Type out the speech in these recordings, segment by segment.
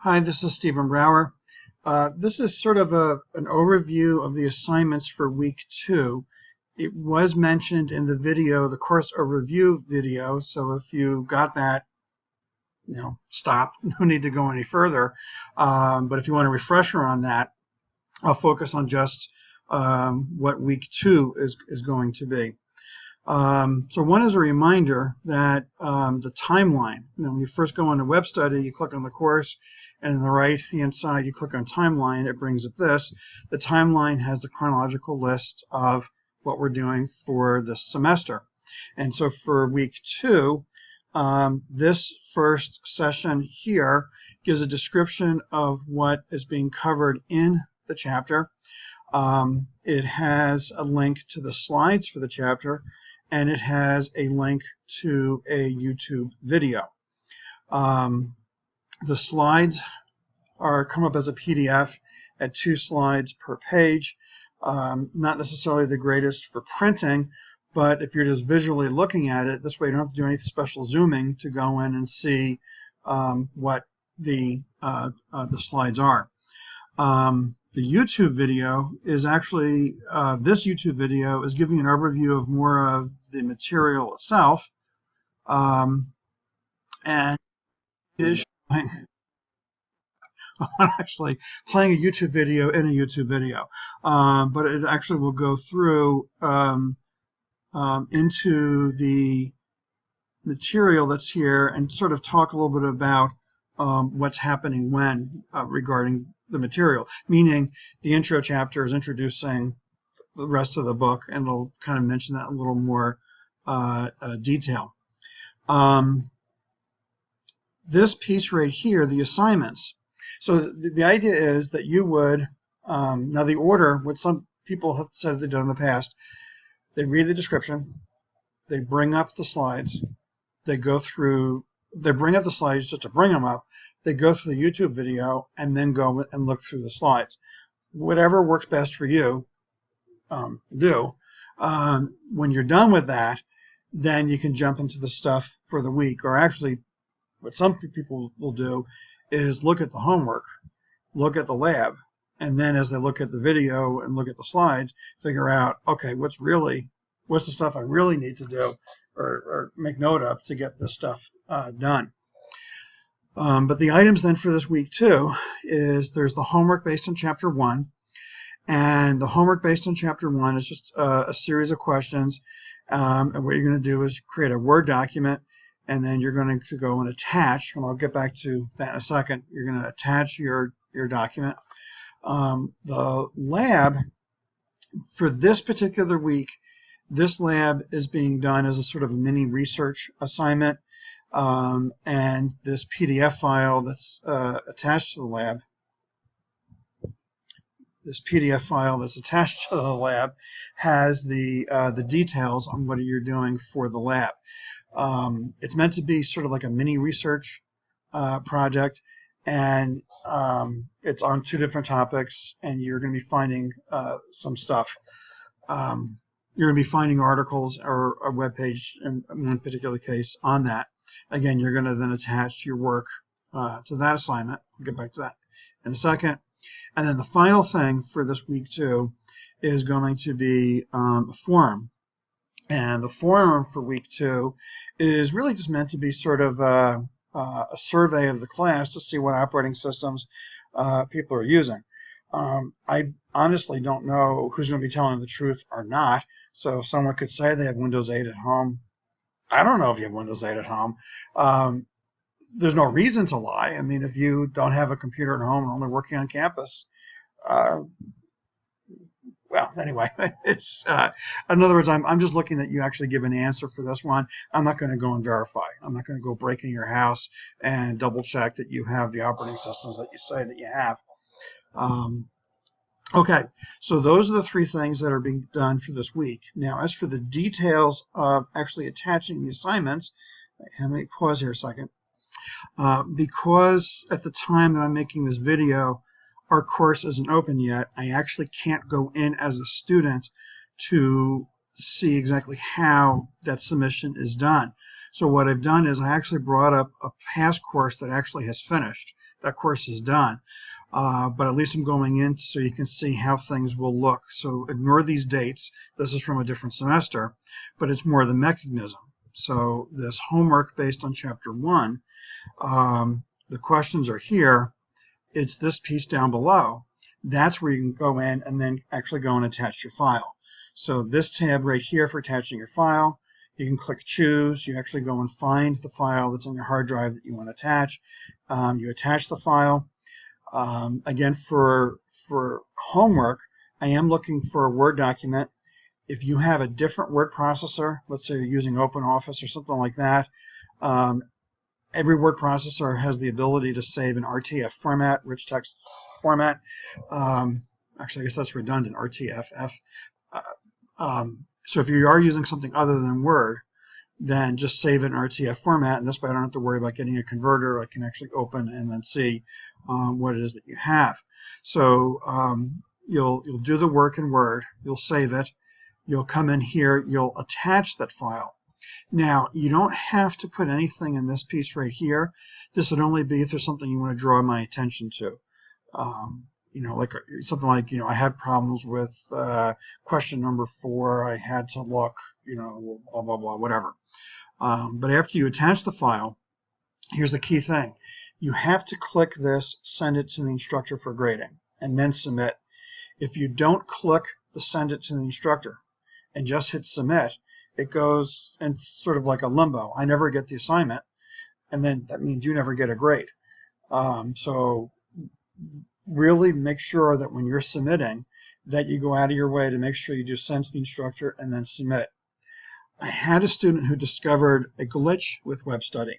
Hi, this is Stephen Brower. This is sort of an overview of the assignments for week 2. It was mentioned in the video, the course overview video, so if you got that, stop. No need to go any further. But if you want a refresher on that, I'll focus on just what week 2 is going to be. So one is a reminder that the timeline, when you first go into WebStudy, you click on the course, and on the right-hand side, you click on timeline. It brings up this. The timeline has the chronological list of what we're doing for this semester. And so for week 2, this first session here gives a description of what is being covered in the chapter. It has a link to the slides for the chapter, and it has a link to a YouTube video. The slides come up as a PDF at 2 slides per page. Not necessarily the greatest for printing, but if you're just visually looking at it, this way you don't have to do any special zooming to go in and see what the slides are. The YouTube video is actually, this YouTube video is giving an overview of more of the material itself, and it is showing, I'm actually playing a YouTube video in a YouTube video, but it actually will go through into the material that's here and sort of talk a little bit about what's happening when regarding the material, meaning the intro chapter is introducing the rest of the book, and it'll kind of mention that in a little more detail. This piece right here, the assignments. So the idea is that you would, now the order, what some people have said they've done in the past, they read the description, they bring up the slides, they go through, they bring up the slides just to bring them up, they go through the YouTube video, and then go and look through the slides. Whatever works best for you, do. When you're done with that, then you can jump into the stuff for the week. Or actually, what some people will do is look at the homework, look at the lab, and then as they look at the video and look at the slides, figure out, okay, what's the stuff I really need to do or make note of to get this stuff done. But the items then for this week 2 is there's the homework based on chapter 1, and the homework based on chapter 1 is just a series of questions, and what you're going to do is create a Word document, and then you're going to go and attach, and I'll get back to that in a second. You're going to attach your document. The lab for this particular week, this lab is being done as a sort of a mini research assignment. And this PDF file that's attached to the lab, has the details on what you're doing for the lab. It's meant to be sort of like a mini research project, and it's on 2 different topics, and you're going to be finding some stuff. You're going to be finding articles or a web page in one particular case on that. Again, you're going to then attach your work to that assignment. I'll get back to that in a second. And then the final thing for this week 2 is going to be a forum. And the forum for week 2 is really just meant to be sort of a survey of the class to see what operating systems people are using. I honestly don't know who's going to be telling the truth or not. So if someone could say they have Windows 8 at home, I don't know if you have Windows 8 at home. There's no reason to lie. I mean, if you don't have a computer at home and only working on campus, well, anyway, it's in other words, I'm just looking that you actually give an answer for this one. I'm not going to go and verify. I'm not going to go break into your house and double check that you have the operating systems that you say that you have. Okay, so those are the 3 things that are being done for this week. Now, as for the details of actually attaching the assignments, let me pause here a second. Because at the time that I'm making this video, our course isn't open yet, I actually can't go in as a student to see exactly how that submission is done. So what I've done is I actually brought up a past course that actually has finished. that course is done. But at least I'm going in so you can see how things will look. So ignore these dates. This is from a different semester, but it's more the mechanism. So this homework based on Chapter 1, the questions are here. It's this piece down below. That's where you can go in and then actually go and attach your file. So this tab right here for attaching your file, you can click choose. You actually go and find the file that's on your hard drive that you want to attach. You attach the file. Again, for homework, I am looking for a Word document. If you have a different word processor, let's say you're using OpenOffice or something like that, every word processor has the ability to save in RTF format, rich text format. Actually, I guess that's redundant, RTFF. So if you are using something other than Word, then just save it in RTF format, and this way I don't have to worry about getting a converter. I can actually open and then see what it is that you have. So you'll do the work in Word, you'll save it, you'll come in here, you'll attach that file. Now, you don't have to put anything in this piece right here. This would only be if there's something you want to draw my attention to. You know, like something like, you know, I had problems with question number 4. I had to look, you know, blah, blah, blah, whatever. But after you attach the file, here's the key thing. You have to click this, send it to the instructor for grading, and then submit. If you don't click the send it to the instructor and just hit submit, it goes in sort of like a limbo. I never get the assignment, and then that means you never get a grade. So really make sure that when you're submitting that you go out of your way to make sure you do send to the instructor and then submit. I had a student who discovered a glitch with WebStudy.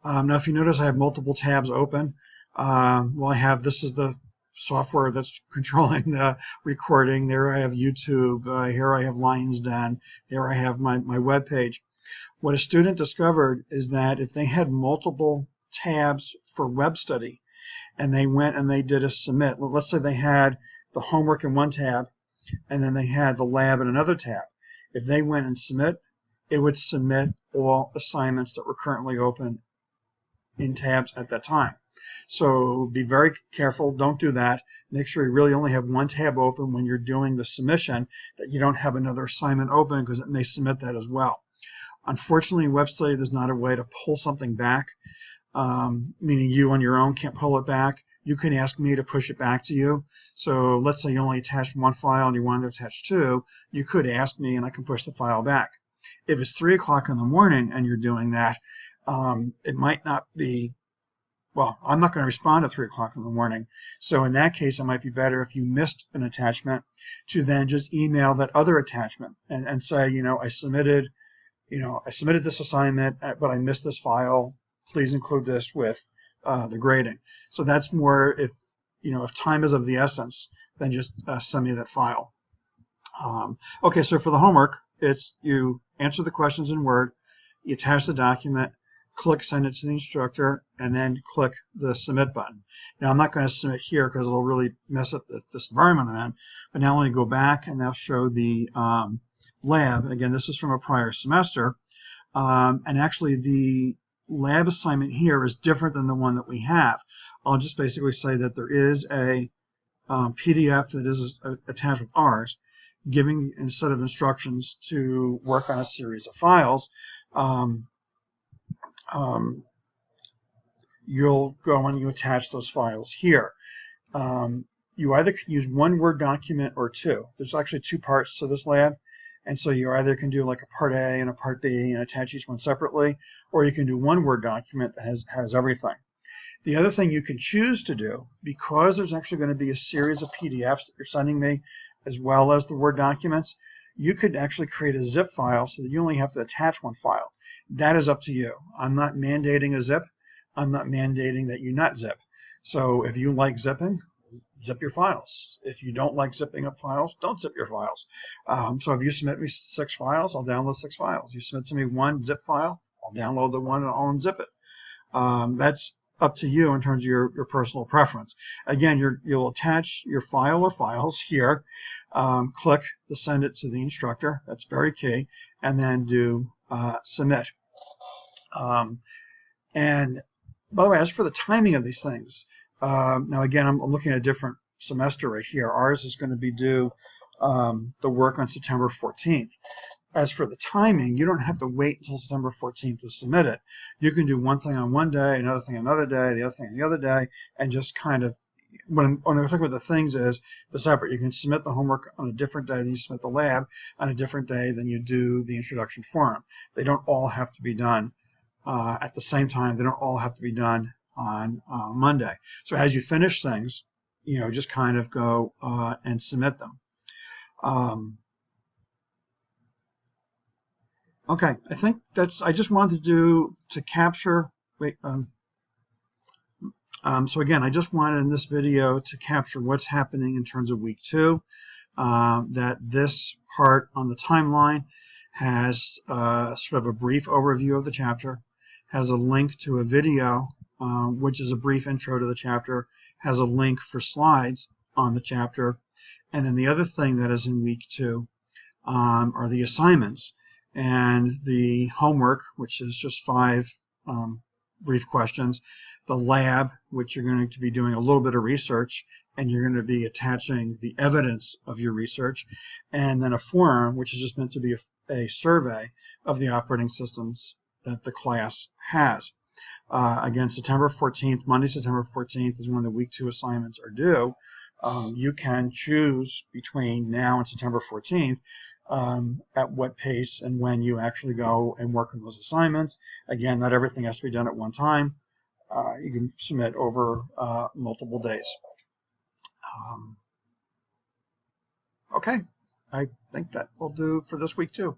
Now if you notice I have multiple tabs open. Well, I have, this is the software that's controlling the recording. There I have YouTube. Here I have Lions Den. Here I have my web page. What a student discovered is that if they had multiple tabs for WebStudy and they went and they did a submit, let's say they had the homework in one tab and then they had the lab in another tab. If they went and submit, it would submit all assignments that were currently open in tabs at that time. So be very careful. Don't do that. Make sure you really only have one tab open when you're doing the submission, that you don't have another assignment open, because it may submit that as well. Unfortunately, in WebStudy, there's not a way to pull something back, meaning you on your own can't pull it back. You can ask me to push it back to you. So let's say you only attached one file and you wanted to attach 2. You could ask me and I can push the file back. If it's 3 o'clock in the morning and you're doing that, it might not be, well, I'm not going to respond at 3 o'clock in the morning. So in that case, it might be better if you missed an attachment to then just email that other attachment and say, I submitted this assignment, but I missed this file. Please include this with the grading. So that's more if time is of the essence, then just send me that file. Okay, so for the homework, it's you answer the questions in Word, you attach the document, click send it to the instructor, and then click the submit button. Now I'm not going to submit here because it'll really mess up this environment I'm in, but now let me go back and now show the lab. Again, this is from a prior semester, and actually the lab assignment here is different than the one that we have. I'll just basically say that there is a PDF that is attached with ours, giving a set of instructions to work on a series of files. You'll go and you attach those files here. You either can use one Word document or 2. There's actually 2 parts to this lab, and so you either can do like a part A and a part B and attach each one separately, or you can do one Word document that has everything. The other thing you can choose to do, because there's actually going to be a series of PDFs that you're sending me as well as the Word documents, you could actually create a zip file so that you only have to attach one file. That is up to you. I'm not mandating a zip. I'm not mandating that you not zip. So if you like zipping, zip your files. If you don't like zipping up files, don't zip your files. So if you submit me 6 files, I'll download 6 files. You submit to me 1 zip file, I'll download the 1 and I'll unzip it. That's up to you in terms of your personal preference. Again, you'll attach your file or files here, click the send it to the instructor, that's very key, and then do submit. And By the way, as for the timing of these things, now again, I'm looking at a different semester right here. Ours is going to be due the work on September 14th. As for the timing, you don't have to wait until September 14th to submit it. You can do one thing on one day, another thing another day, the other thing on the other day, and just kind of, when I'm talking about the things is the separate. You can submit the homework on a different day than you submit the lab, on a different day than you do the introduction forum. They don't all have to be done at the same time. They don't all have to be done on Monday. So as you finish things, just kind of go and submit them. Okay, I think I just wanted to capture, so again, I just wanted in this video to capture what's happening in terms of week 2, that this part on the timeline has sort of a brief overview of the chapter, has a link to a video, which is a brief intro to the chapter, has a link for slides on the chapter, and then the other thing that is in week 2 are the assignments. And the homework, which is just 5 brief questions, the lab, which you're going to be doing a little bit of research, and you're going to be attaching the evidence of your research, and then a forum, which is just meant to be a survey of the operating systems that the class has. Again, September 14th, Monday, September 14th is when the week 2 assignments are due. You can choose between now and September 14th at what pace and when you actually go and work on those assignments. Again, not everything has to be done at one time. You can submit over multiple days. Okay, I think that will do for this week too.